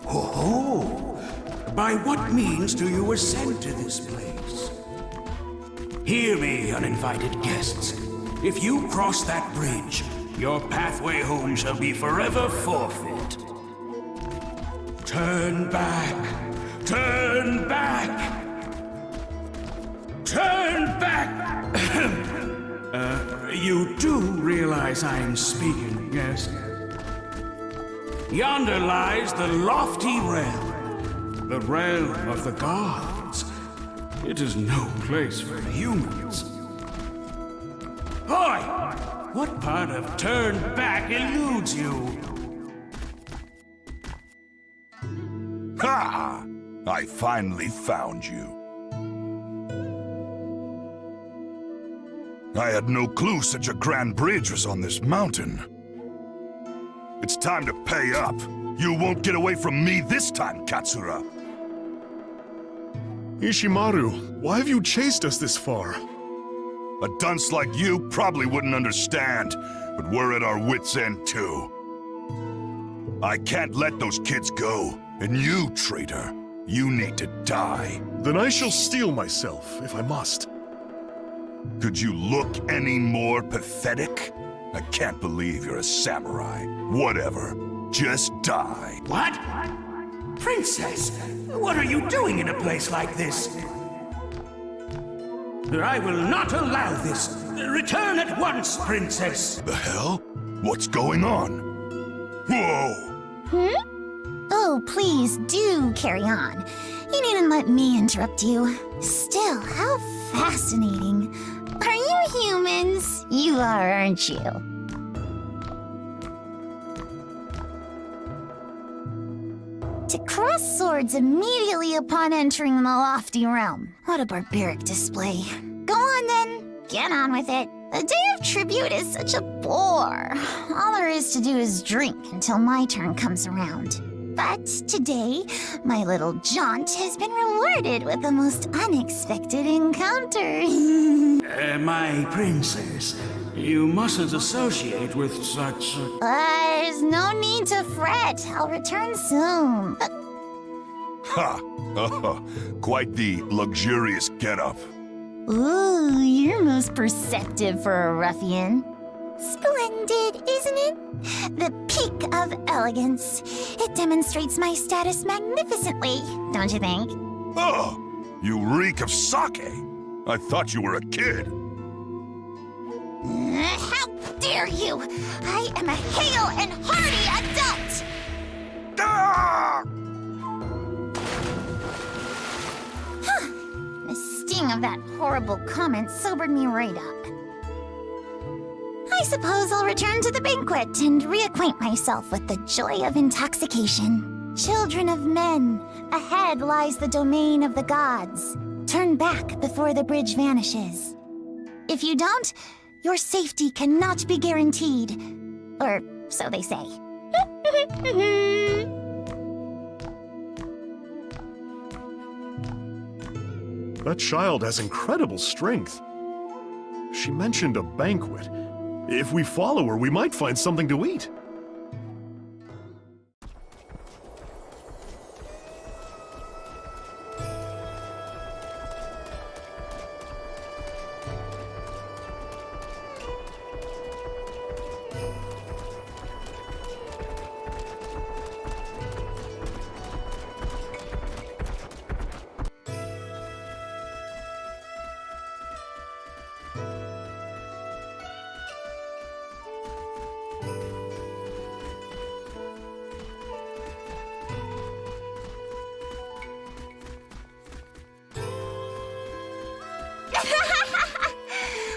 Oh, by what means do you ascend to this place? Hear me, uninvited guests. If you cross that bridge, your pathway home shall be forever forfeit. Turn back! Turn back! Turn back! You do realize I'm speaking, yes? Yonder lies the lofty realm, the realm of the gods. It is no place for humans. Boy, what part of turn back eludes you? Ha! I finally found you. I had no clue such a grand bridge was on this mountain. It's time to pay up. You won't get away from me this time, Katsura. Ishimaru, why have you chased us this far? A dunce like you probably wouldn't understand, but we're at our wits' end too. I can't let those kids go, and you, traitor, you need to die. Then I shall steel myself, if I must. Could you look any more pathetic? I can't believe you're a samurai. Whatever. Just die. What? Princess, what are you doing in a place like this? I will not allow this. Return at once, Princess. The hell? What's going on? Whoa! Oh, please do carry on. You needn't let me interrupt you. Still, how fascinating. Are you humans? You are, aren't you? To cross swords immediately upon entering the lofty realm. What a barbaric display. Go on then, get on with it. The Day of Tribute is such a bore. All there is to do is drink until my turn comes around. But today, my little jaunt has been rewarded with the most unexpected encounter. My princess, you mustn't associate with such... There's no need to fret. I'll return soon. Ha! Quite the luxurious getup. Ooh, you're most perceptive for a ruffian. Splendid, isn't it? The peak of elegance. It demonstrates my status magnificently, don't you think? Oh, you reek of sake. I thought you were a kid. How dare you! I am a hale and hearty adult! Ah! The sting of that horrible comment sobered me right up. I suppose I'll return to the banquet and reacquaint myself with the joy of intoxication. Children of men, ahead lies the domain of the gods. Turn back before the bridge vanishes. If you don't, your safety cannot be guaranteed. Or so they say. That child has incredible strength. She mentioned a banquet. If we follow her, we might find something to eat.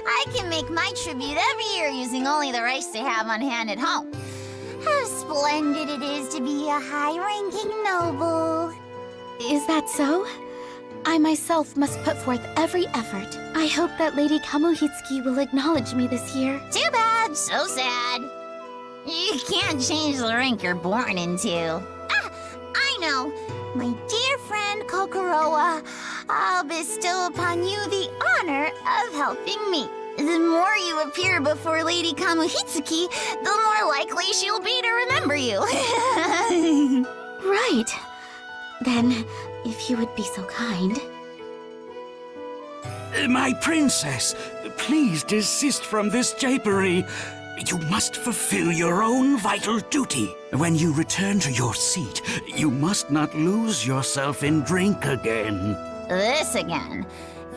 I can make my tribute every year using only the rice they have on hand at home. How splendid it is to be a high-ranking noble. Is that so? I myself must put forth every effort. I hope that Lady Kamuhitsuki will acknowledge me this year. Too bad, so sad. You can't change the rank you're born into. Ah, I know. My dear friend Kokorowa, I'll bestow upon you the honor of helping me. The more you appear before Lady Kamuhitsuki, the more likely she'll be to remember you. Right. right. Then, if you would be so kind. My princess, please desist from this japery. You must fulfill your own vital duty. When you return to your seat, you must not lose yourself in drink again. This again.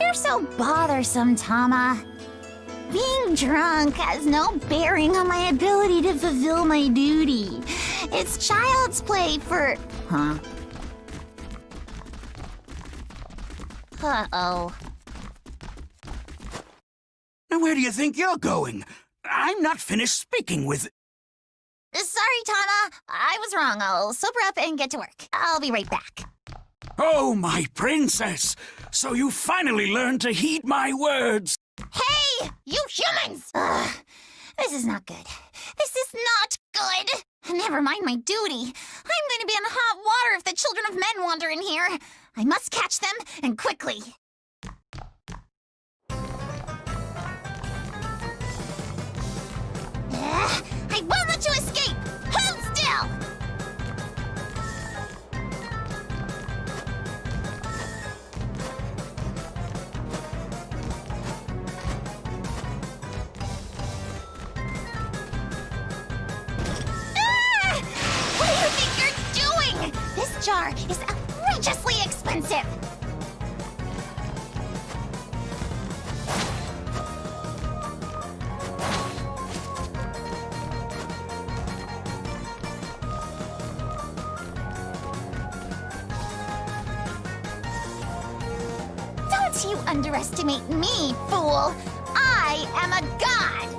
You're so bothersome, Tama. Being drunk has no bearing on my ability to fulfill my duty. It's child's play for... Huh? Uh-oh. Now, where do you think you're going? I'm not finished speaking with... Sorry, Tama. I was wrong. I'll sober up and get to work. I'll be right back. Oh, my princess! So you finally learned to heed my words! Hey, you humans! This is not good. This is not good. Never mind my duty. I'm going to be in hot water if the children of men wander in here. I must catch them, and quickly. I won't let you escape! Hold still! What do you think you're doing? This jar is outrageously expensive! Don't you underestimate me, fool! I am a god!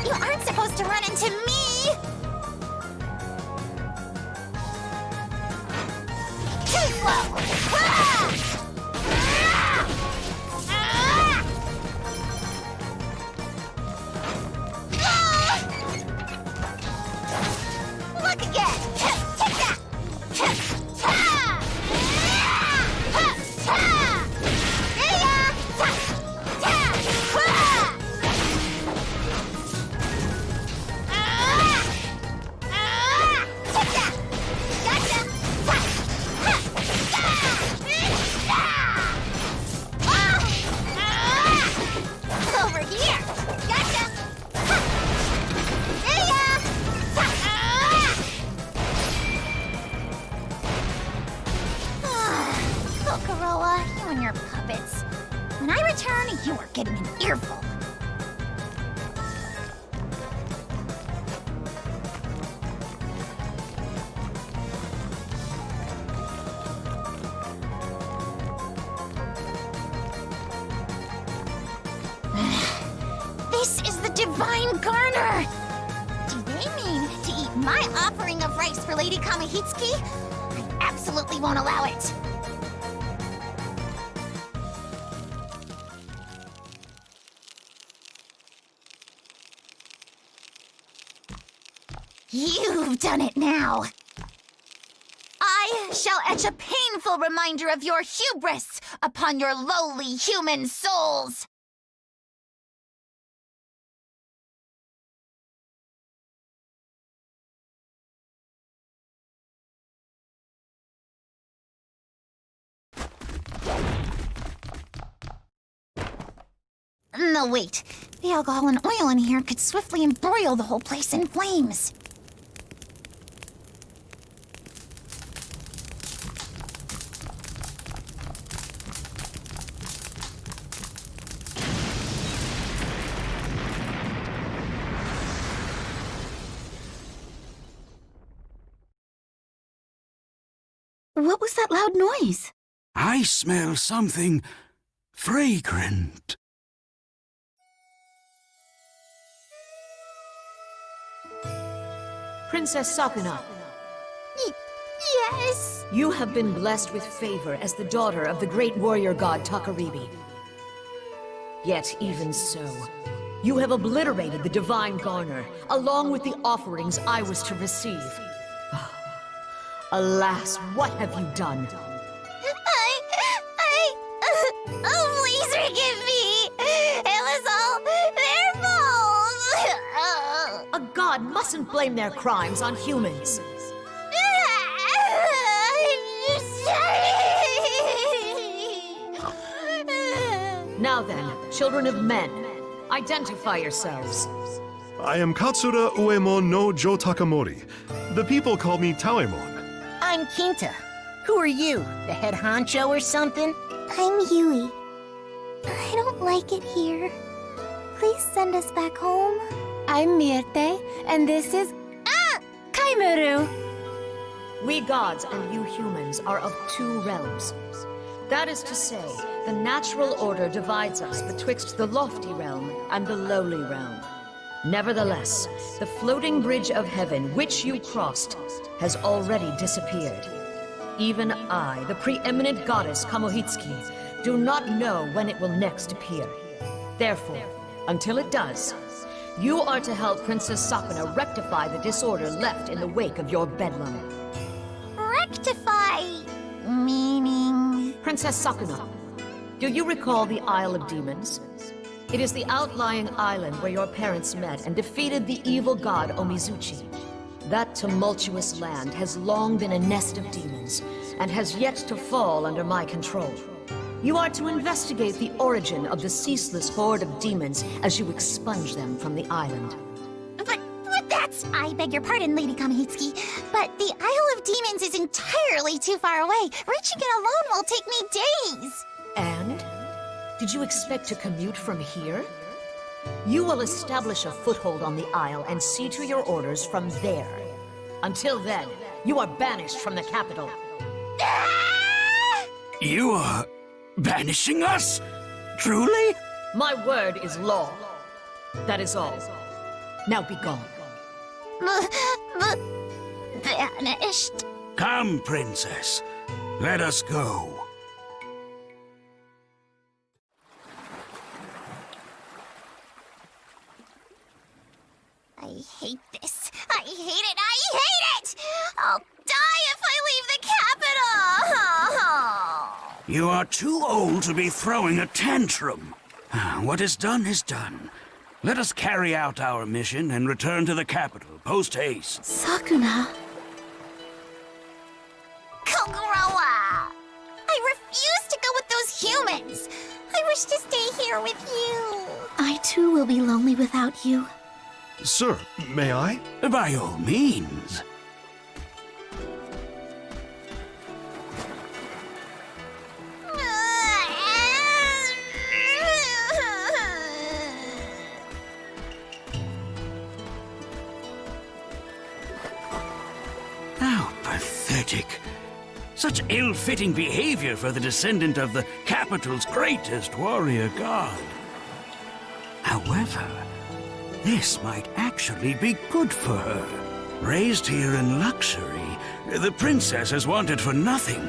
You aren't supposed to run into me! Too slow! Ah! Ah! Ah! Look again! Take that! Ah! Ah! Ah! Yeah! Ah! Ah! Over here! Gotcha! Kokoroa, you and your puppets. When I return, you are getting an earful. This is the Divine Garner! Do they mean to eat my offering of rice for Lady Kamihitsuki? I absolutely won't allow it! You've done it now! I shall etch a painful reminder of your hubris upon your lowly human souls! No, wait. The alcohol and oil in here could swiftly embroil the whole place in flames. What was that loud noise? I smell something fragrant. Princess Sakuna, Yes? you have been blessed with favor as the daughter of the great warrior god Takaribi. Yet even so, you have obliterated the divine garner, along with the offerings I was to receive. Alas, what have you done? Oh, please forgive me. It was all their fault. A god mustn't blame their crimes on humans. Now then, children of men, identify yourselves. I am Katsura Uemon no Jo Takamori. The people call me Taemon. I'm Kinta. Who are you? The head honcho or something? I'm Yui. I don't like it here. Please send us back home. I'm Mirte, and this is... Kaimuru! We gods and you humans are of two realms. That is to say, the natural order divides us betwixt the lofty realm and the lowly realm. Nevertheless, the floating bridge of heaven which you crossed has already disappeared. Even I, the preeminent goddess Kamohitsuki, do not know when it will next appear. Therefore, until it does, you are to help Princess Sakuna rectify the disorder left in the wake of your bedlam. Rectify... meaning... Princess Sakuna, do you recall the Isle of Demons? It is the outlying island where your parents met and defeated the evil god Omizuchi. That tumultuous land has long been a nest of demons, and has yet to fall under my control. You are to investigate the origin of the ceaseless horde of demons as you expunge them from the island. But that's... I beg your pardon, Lady Kamohitsuki, but the Isle of Demons is entirely too far away. Reaching it alone will take me days. And? Did you expect to commute from here? You will establish a foothold on the Isle and see to your orders from there. Until then, you are banished from the capital. You are banishing us? Truly? My word is law. That is all. Now be gone. Banished. Come, princess. Let us go. I hate this. I hate it. I hate it! I'll die if I leave the capital! You are too old to be throwing a tantrum. What is done is done. Let us carry out our mission and return to the capital, post-haste. Sakuna. Kogorowa! I refuse to go with those humans! I wish to stay here with you. I too will be lonely without you. Sir, may I? By all means. How pathetic. Such ill-fitting behavior for the descendant of the capital's greatest warrior god. However, this might actually be good for her. Raised here in luxury, the princess has wanted for nothing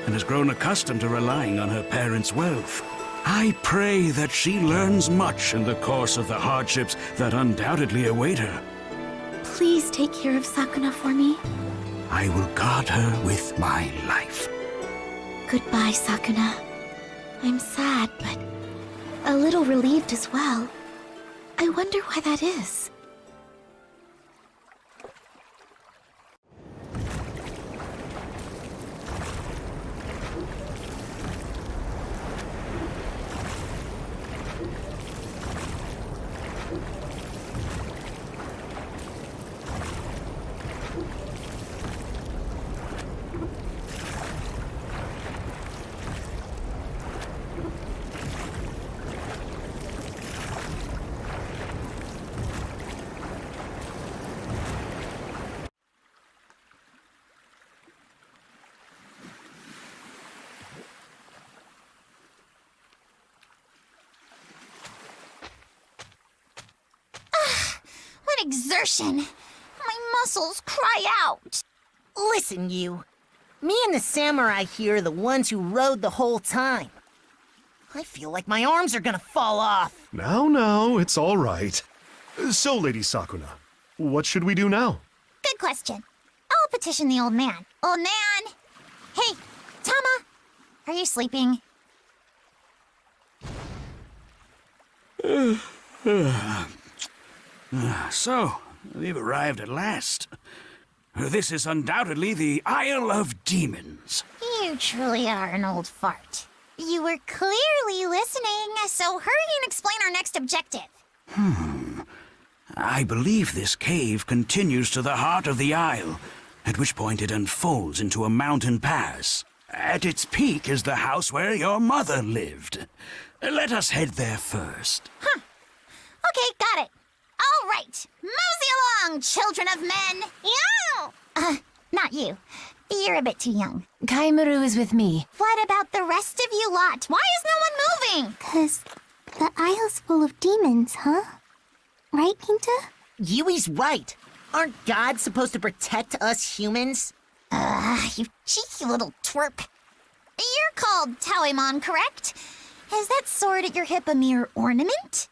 and has grown accustomed to relying on her parents' wealth. I pray that she learns much in the course of the hardships that undoubtedly await her. Please take care of Sakuna for me. I will guard her with my life. Goodbye, Sakuna. I'm sad, but a little relieved as well. I wonder why that is. exertion. My muscles cry out. Listen, you. Me and the samurai here are the ones who rode the whole time. I feel like my arms are gonna fall off. Now, it's all right. So, Lady Sakuna, what should we do now? Good question. I'll petition the old man. Old man! Hey, Tama! Are you sleeping? So, we've arrived at last. This is undoubtedly the Isle of Demons. You truly are an old fart. You were clearly listening, so hurry and explain our next objective. I believe this cave continues to the heart of the isle, at which point it unfolds into a mountain pass. At its peak is the house where your mother lived. Let us head there first. Okay, got it. All right, mosey along, children of men. Yow! Not you. You're a bit too young. Kaimaru is with me. What about the rest of you lot? Why is no one moving? 'Cause the isle's full of demons, huh? Right, Kinta? Yui's right. Aren't gods supposed to protect us humans? You cheeky little twerp. You're called Tawemon, correct? Is that sword at your hip a mere ornament?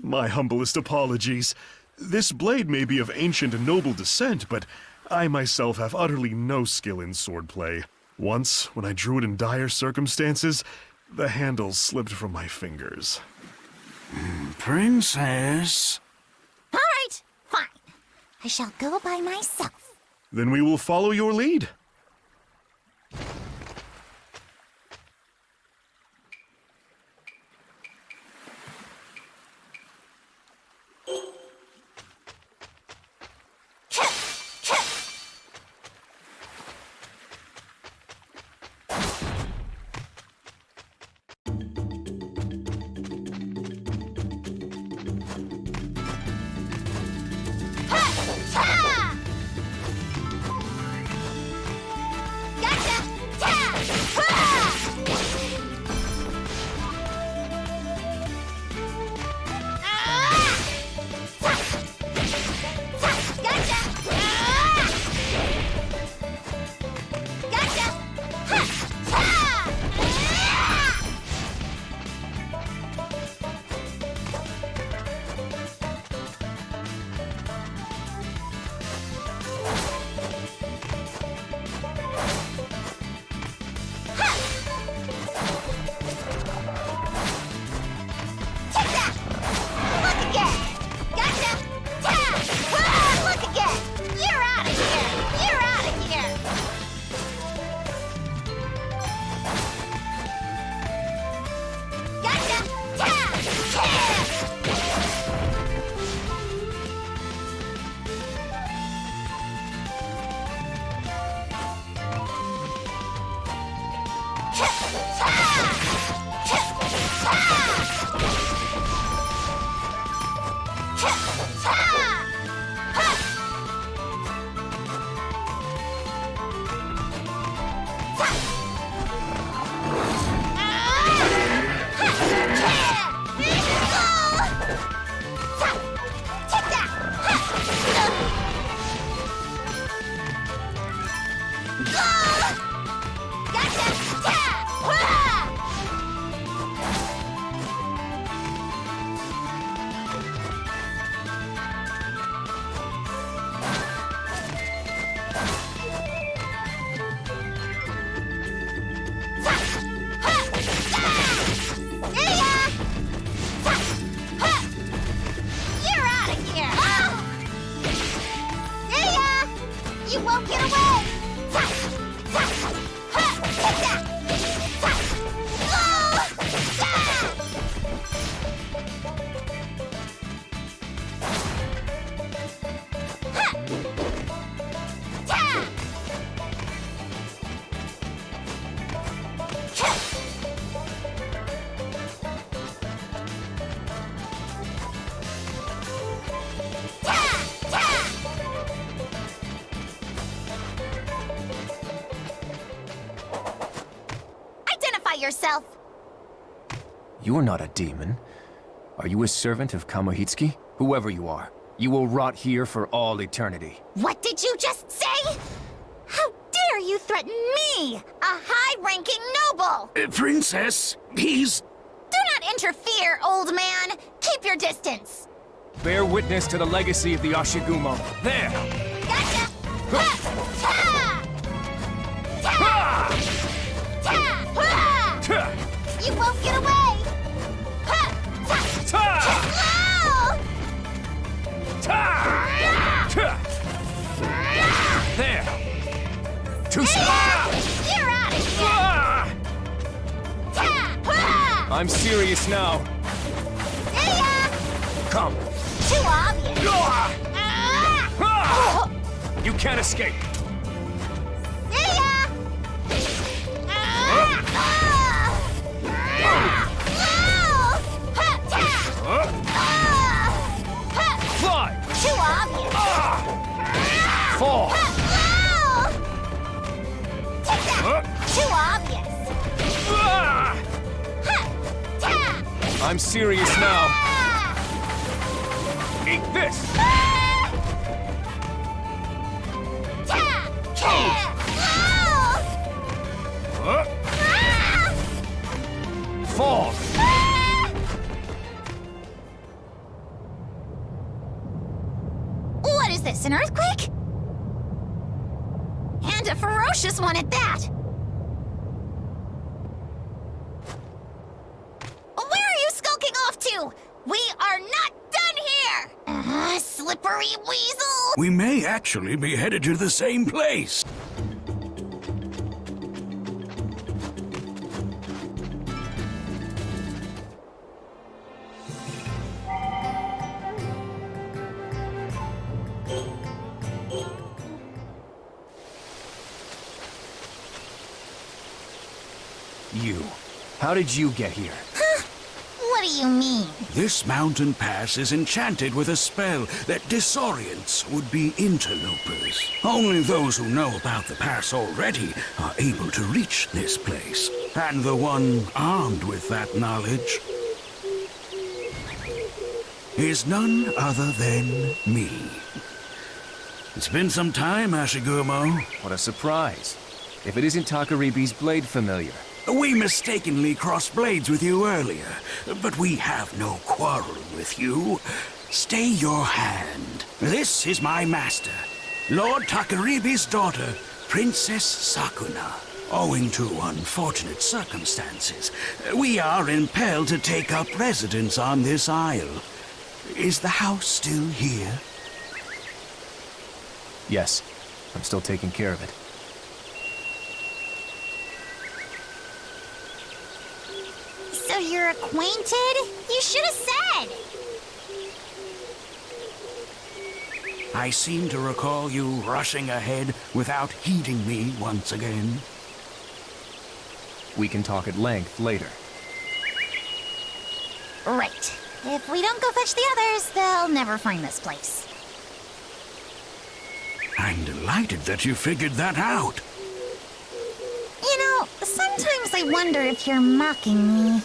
My humblest apologies. This blade may be of ancient and noble descent, but I myself have utterly no skill in swordplay. Once, when I drew it in dire circumstances, the handle slipped from my fingers. Princess. All right, fine. I shall go by myself. Then we will follow your lead. Yourself. You are not a demon. Are you a servant of Kamohitsuki? Whoever you are. You will rot here for all eternity. What did you just say? How dare you threaten me, a high-ranking noble? Princess, he's... Do not interfere, old man. Keep your distance. Bear witness to the legacy of the Ashigumo. There! Gotcha! Ha! Ta! Ta! Ta! Ha! Ta! You won't get away! Ha! Ta! Ta! Slow! Ta! Ta! There! Too slow! You're out of here! Ah! Ta! Ha! I'm serious now. See ya! Come. Too obvious. Ah! Ah! Ah! You can't escape. See ya! Ah! Ah! Ah! Oh! Ha! Ta! Ah! Ha! Fly! Too obvious. Ah! Fall! Ha! Oh! Take that! Too obvious. Ah! Ha! Ta! I'm serious now. Ah! Eat this! Ah! Ta! Ta! Oh! Huh? Ah! Fall! Ah! What is this, an earthquake? And a ferocious one at that! Where are you skulking off to? We are not done here! Slippery weasel! We may actually be headed to the same place. You. How did you get here? What do you mean? This mountain pass is enchanted with a spell that disorients would-be interlopers. Only those who know about the pass already are able to reach this place. And the one armed with that knowledge is none other than me. It's been some time, Ashigumo. What a surprise. If it isn't Takaribi's blade familiar. We mistakenly crossed blades with you earlier, but we have no quarrel with you. Stay your hand. This is my master, Lord Takaribi's daughter, Princess Sakuna. Owing to unfortunate circumstances, we are impelled to take up residence on this isle. Is the house still here? Yes, I'm still taking care of it. So you're acquainted? You should have said! I seem to recall you rushing ahead without heeding me once again. We can talk at length later. Right. If we don't go fetch the others, they'll never find this place. I'm delighted that you figured that out. You know, sometimes I wonder if you're mocking me.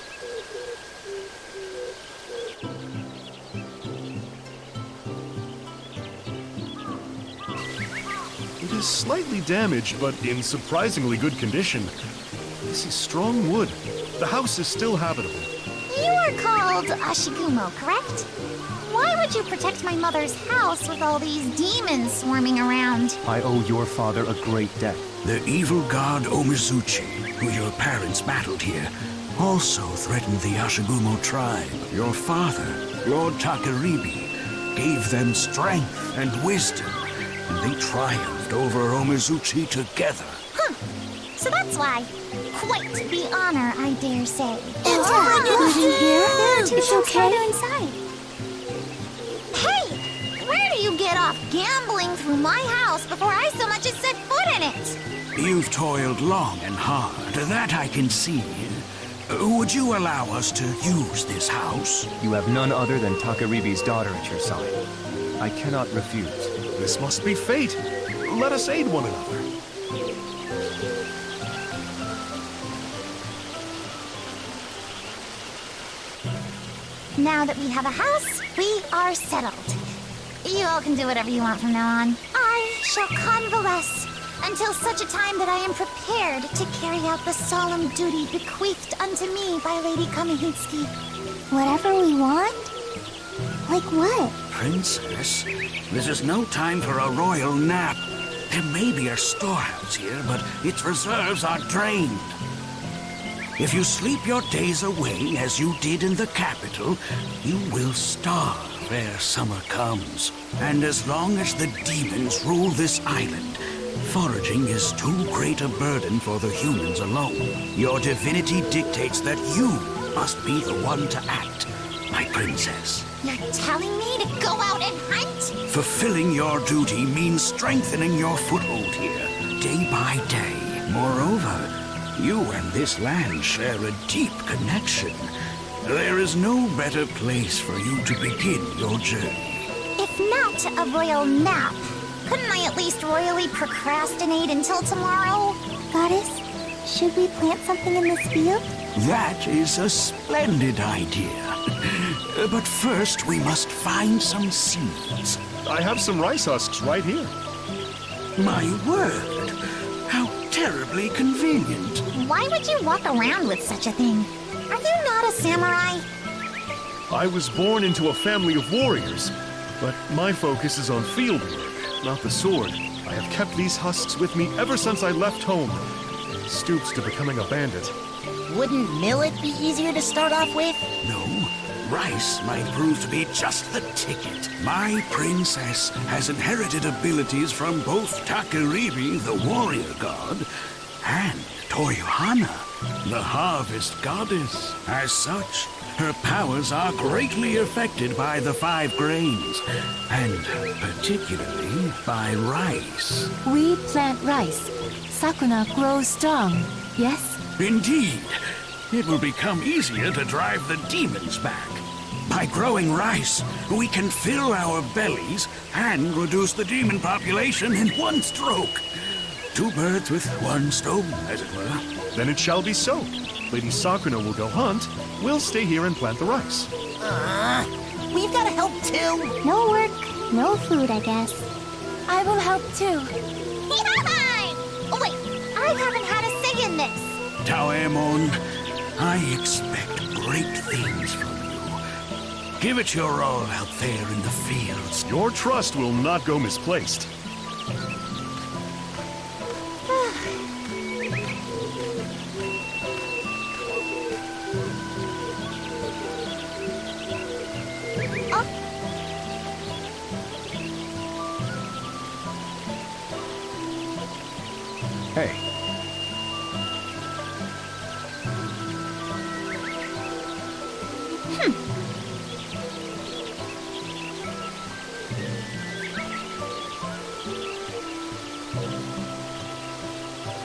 It is slightly damaged, but in surprisingly good condition. This is strong wood. The house is still habitable. You are called Ashigumo, correct? Why would you protect my mother's house with all these demons swarming around? I owe your father a great debt. The evil god Omizuchi, who your parents battled here, also threatened the Ashigumo tribe. Your father, Lord Takaribi, gave them strength and wisdom, and they triumphed over Omizuchi together. Huh. So that's why. Quite the honor, I dare say. It's okay. Inside. Hey! Where do you get off gambling through my house before I so much as set foot in it? You've toiled long and hard, that I can see. Would you allow us to use this house? You have none other than Takaribi's daughter at your side. I cannot refuse. This must be fate. Let us aid one another. Now that we have a house, we are settled. You all can do whatever you want from now on. I shall convalesce until such a time that I am prepared to carry out the solemn duty bequeathed unto me by Lady Kamihitsuki. Whatever we want? Like what? Princess, this is no time for a royal nap. There may be a storehouse here, but its reserves are drained. If you sleep your days away as you did in the capital, you will starve ere summer comes. And as long as the demons rule this island, foraging is too great a burden for the humans alone. Your divinity dictates that you must be the one to act, my princess. You're telling me to go out and hunt? Fulfilling your duty means strengthening your foothold here, day by day. Moreover, you and this land share a deep connection. There is no better place for you to begin your journey. If not a royal nap, couldn't I at least royally procrastinate until tomorrow? Goddess, should we plant something in this field? That is a splendid idea. But first, we must find some seeds. I have some rice husks right here. My word! How terribly convenient. Why would you walk around with such a thing? Are you not a samurai? I was born into a family of warriors, but my focus is on field work, not the sword. I have kept these husks with me ever since I left home. Stoops to becoming a bandit. Wouldn't millet be easier to start off with? No, rice might prove to be just the ticket. My princess has inherited abilities from both Takaribi, the warrior god, and Toyohana, the harvest goddess. As such, her powers are greatly affected by the 5 grains, and particularly by rice. We plant rice. Sakuna grows strong, yes? Indeed, it will become easier to drive the demons back. By growing rice, we can fill our bellies and reduce the demon population in one stroke. 2 birds with 1 stone, as it were. Then it shall be so. Lady Sakuna will go hunt. We'll stay here and plant the rice. We've got to help too. No work, no food, I guess. I will help too. Oh wait, I haven't had a say in this. Taemon, I expect great things from you. Give it your all out there in the fields. Your trust will not go misplaced. Hey,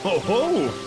Ho ho!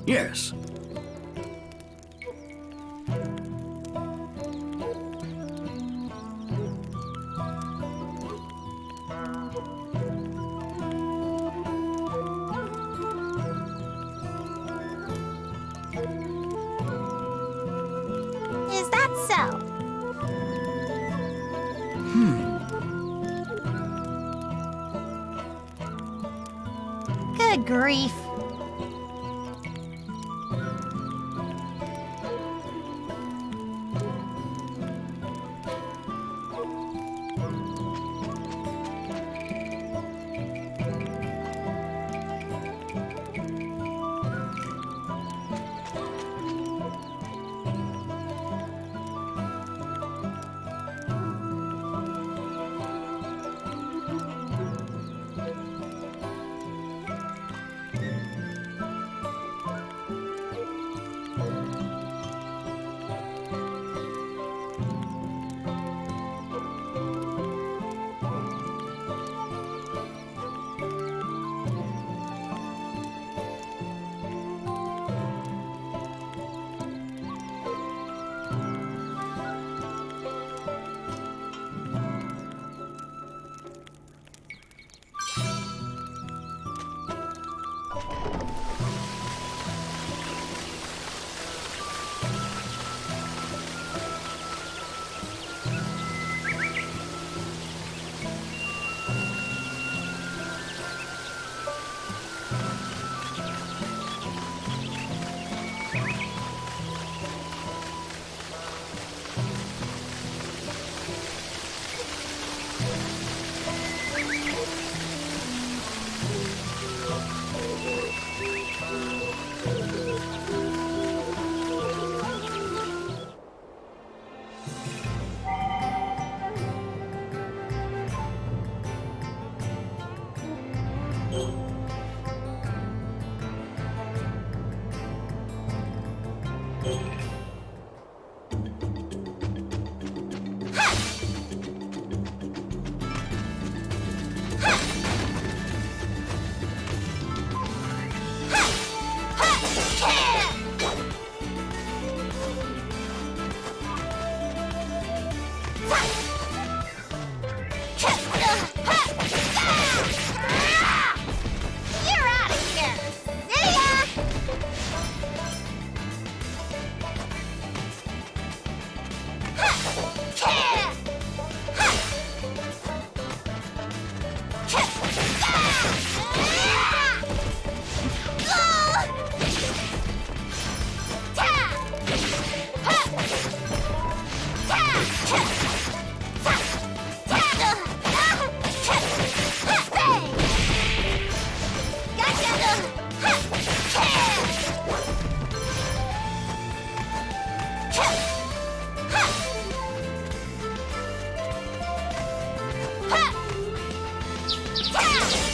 Yes. Is that so? Good grief.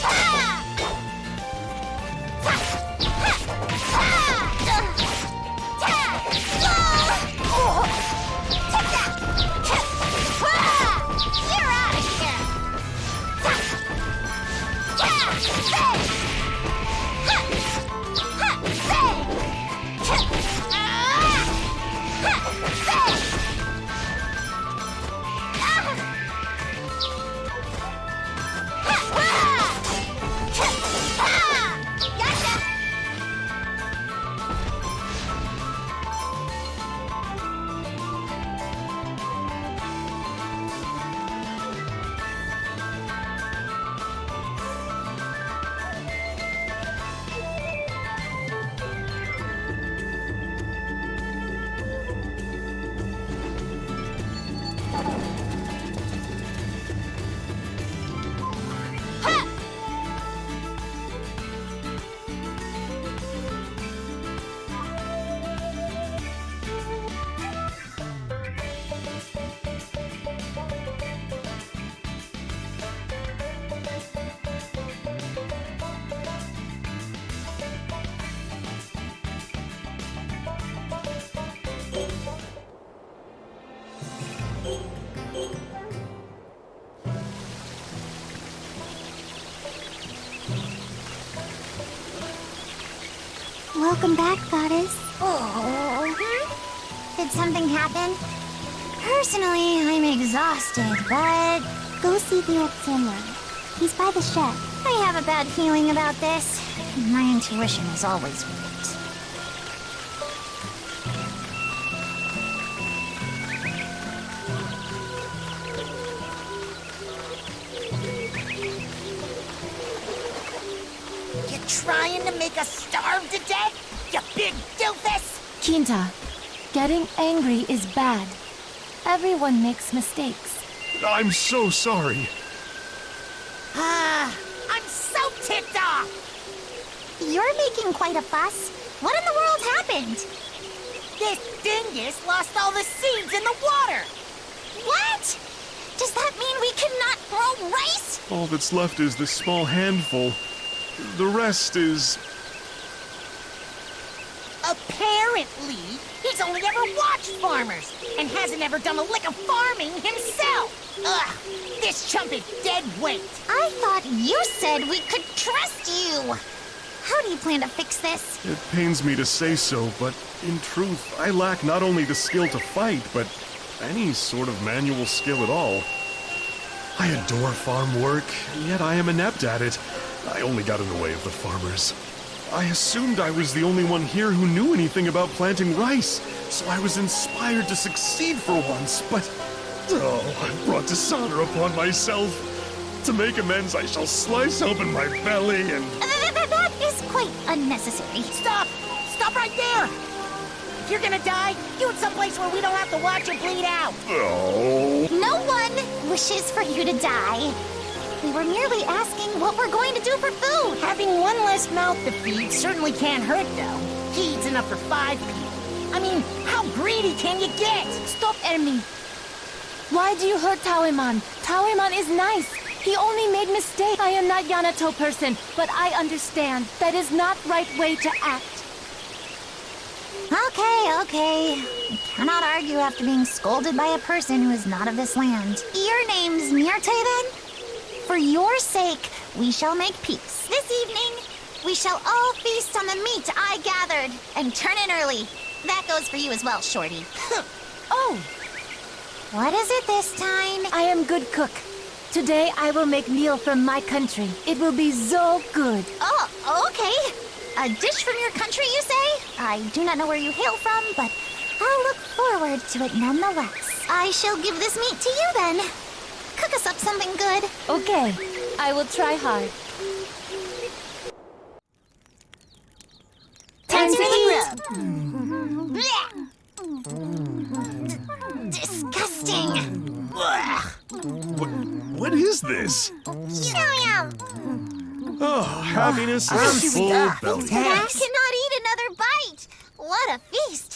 Ha! Welcome back, Goddess. Oh. Did something happen? Personally, I'm exhausted, but Go see the old samurai. He's by the shed. I have a bad feeling about this. My intuition is always right. You trying to make us starve to death, you big doofus? Kinta, getting angry is bad. Everyone makes mistakes. I'm so sorry. I'm so ticked off! You're making quite a fuss. What in the world happened? This dingus lost all the seeds in the water! What? Does that mean we cannot grow rice? All that's left is this small handful. The rest is... Apparently, he's only ever watched farmers and hasn't ever done a lick of farming himself! Ugh, this chump is dead weight! I thought you said we could trust you. How do you plan to fix this? It pains me to say so, but in truth, I lack not only the skill to fight, but any sort of manual skill at all. I adore farm work, yet I am inept at it. I only got in the way of the farmers. I assumed I was the only one here who knew anything about planting rice, so I was inspired to succeed for once, but... Oh, I brought dishonor upon myself. To make amends, I shall slice open my belly and... That is quite unnecessary. Stop! Stop right there! If you're gonna die, do it someplace where we don't have to watch you bleed out! Oh... No one wishes for you to die. We were merely asking what we're going to do for food. Having one less mouth to feed certainly can't hurt, though. He eats enough for 5 people. I mean, how greedy can you get? Stop, Ermi. Why do you hurt Taoeman? Taoeman is nice. He only made mistakes. I am not Yanato person, but I understand. That is not right way to act. Okay. I cannot argue after being scolded by a person who is not of this land. Your name's Myrte, then? For your sake, we shall make peace. This evening, we shall all feast on the meat I gathered and turn in early. That goes for you as well, Shorty. Oh, What is it this time? I am good cook. Today I will make meal from my country. It will be so good. Oh, okay. A dish from your country, you say? I do not know where you hail from, but I'll look forward to it nonetheless. I shall give this meat to you then. Cook us up something good. Okay, I will try hard. Time to eat. Disgusting. What is this? Yum. Oh, happiness and full belly. I cannot eat another bite. What a feast.